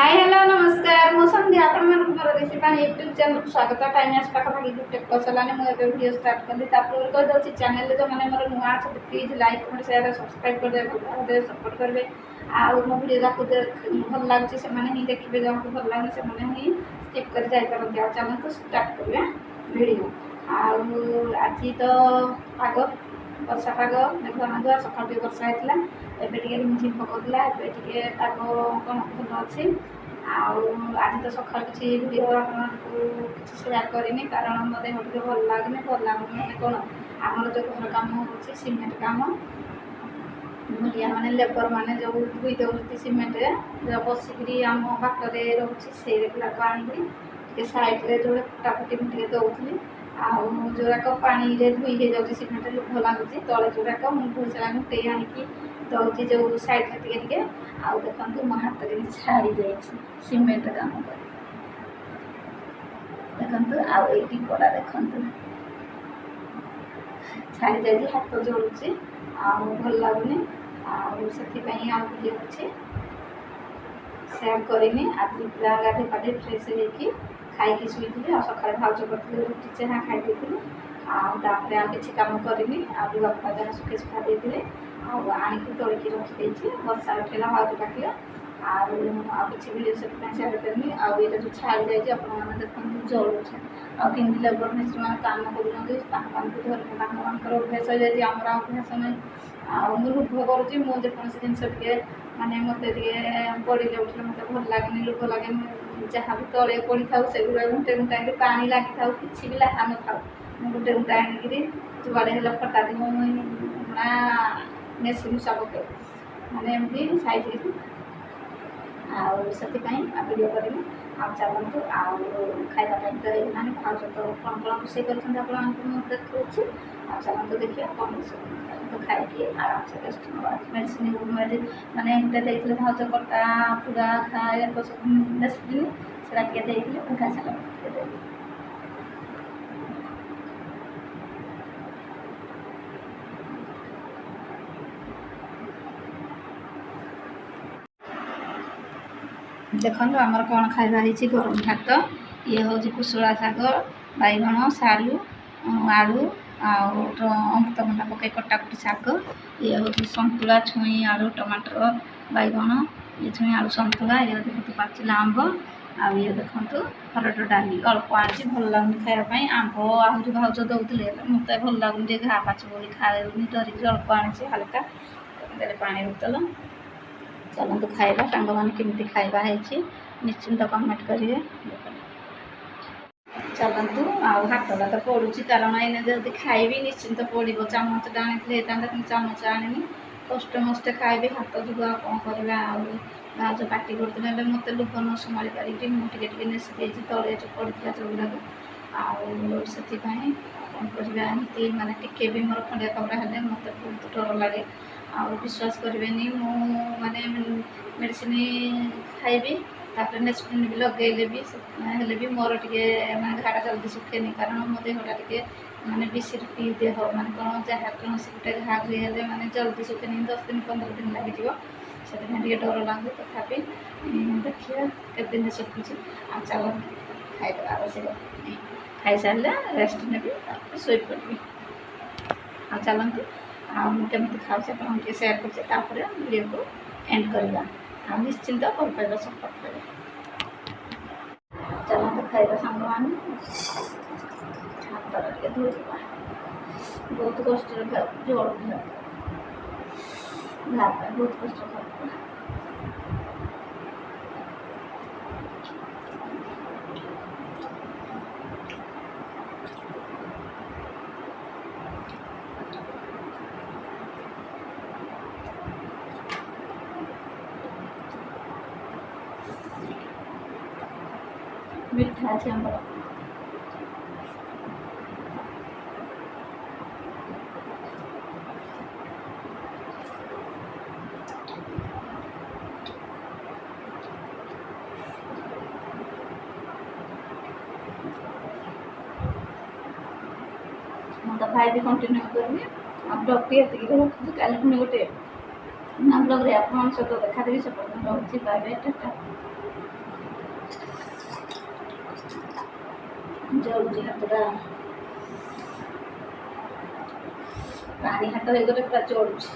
Hi hello नमस्कार मु संध्या आपण मन मोर रेसिपी यूट्यूब चैनल को स्वागत टाइम आस पाखा पाखी गुटे कसलाने मु एबे वीडियो स्टार्ट करली तापर कह दउची चैनल जो माने मोर नुआ छ please like comment share subscribe कर दे सपोर्ट करबे आ मो वीडियो को भल लागछि से माने ही देखिबे जो भल लागछि से माने ही स्किप कर जाय पर दिया चैनल को स्टार्ट करबे वीडियो आ आज तो पाग वर्षा पाग मेघ मेघ सकाळ टी वर्षा हेतला एबे टिके झिम पकौला एबे टिके पाग कोन भल अछि आज तो सका किसी भिडियो किसी सेयार करनी कारण मत टे भल लगुनि कौन आमर जो घर कम हो सीमेंट कम मुलिया माने लेबर माने जो धुई दौरान सीमेंट जो बसिक आम बाटरे रोचे से गुड़ाक आनी सैड्रे जो फटाफटी मुझे दौली आउराक पानी धुई हो जाऊँगी सीमेंट लुभ लगुच तले जोड़ाक मुझे भूसा गुटे आनिकी दौची जो सैड्रे टे आउ देखो मो हाथ में छाड़ी जाए सीमेंट काम कर देखु आईटी पड़ा देखु छाड़ी जाए हाथ जोड़ुची भल लगुनि आपाई आउ वीडियो अच्छे सेयार करनी आज पूरा गाधे पाधे फ्रेश होगी खाई शुई आ सका भाज कर रुटी चाह खाई आपर आ कि कम करनी बापा जहाँ सुखे सुखा देते आनिकी तोड़िकी रखी वर्षा उठेला भाज पाखे किसी वीडियो से सेयार करनी आगे जो छाड़ी जाए देखते जलुचे आम लेबर मिस्त्री मैंने कम कर अभ्यास हो जाए आमर अभ्यास ना लुभ करुँच मुझे जिनस टे माने मत पड़े उठे मत भल लगे लुभ लगे जहाँ भी तले पड़ी था से गुटे गुटाई पा लगी था कि भी लगा न था गोटे गुटा आनिकी जुआड़े है फटा दिना मेसीन सब माने एमती साइज आपाई वीडियो करनी चलतु खाଇବା टाइम तो ये भाज तो कौन कौन रोसे कर देखा चलतु देखिए कौन तो खाई आराम से रेस्ट मेडिसिन माने देखते भाज कटा पूरा खाए सब मेडिसिन से खाई सारा देखो आमर कौन खाଇବା होती गरम भात ये हूँ कुशला शाग बैगण सारू आलू अमृतभंडा पकई कटाकटी शाग ये हूँ सतुला छुई आलू टमाटर बैगण ये छुई आलू सतुला ये देखते पाचिला आंब ये देखो हरड डाली अल्प आनी भल लगुनि खायापी आंब आहरी भाज दौले मत भल लगुनि घा पाच बोली खाऊनी डरिक अल्प आनी हाल्का पानी बोतल चलते खाइबा सांग मैंने केमती खाइबा है निश्चिंत कमेंट करेंगे चलतु हाथटा तो पड़ुची कारण एने जब खाइबी निश्चिंत पड़ो चामच आनी चामच आनी कष्ट मस्ते खाइबी हाथ जुआ कौन करवा भाज पाटी करते मत लुभ न संभाली पारि मुझे नेसी तले जो पड़ा चौगुड़ाक से कौन करवा माने टिके भी मोर खंडिया कपड़ा हेल्ले मत बहुत डर लगे विश्वास करेनि माने मेडिसिन खाइबी तापर नेस्पिन भी लगेले भी मोर टे माने घाटा जल्दी सुखेनि कारण मो देहटा टे माने विसिरपी देह माने कौन जहाँ कौन गोटे घा घुई माने जल्दी सुखेनि 10 दिन 15 दिन लगे से डर लगे तथापि देखिए के दिन सुखुची चल खाइदेवा आवश्यक खाई सारे रेस्ट ने शोई पड़ी चलते केमती खाऊे आप सेयार कर वीडियो को एंड करवा निश्चिंत भल पाइबा सपोर्ट करें चलते खाइबा सांग मैंने हाथ टे धोवा बहुत कष्ट जोड़ बहुत कष्ट खाऊ मिठा अच्छे आम तो भाई भी कंटिन्यू करनी ब्लग टी रखुच्छी कल पुणी गोटे ब्लग आप सहित देखा देवी से रोचे बाय बाय टाटा। ଜଳୁଛି ହାତଟା ପାଣି ହାତ ହେଇଗଲେ ପୁରା ଜଳୁଛି।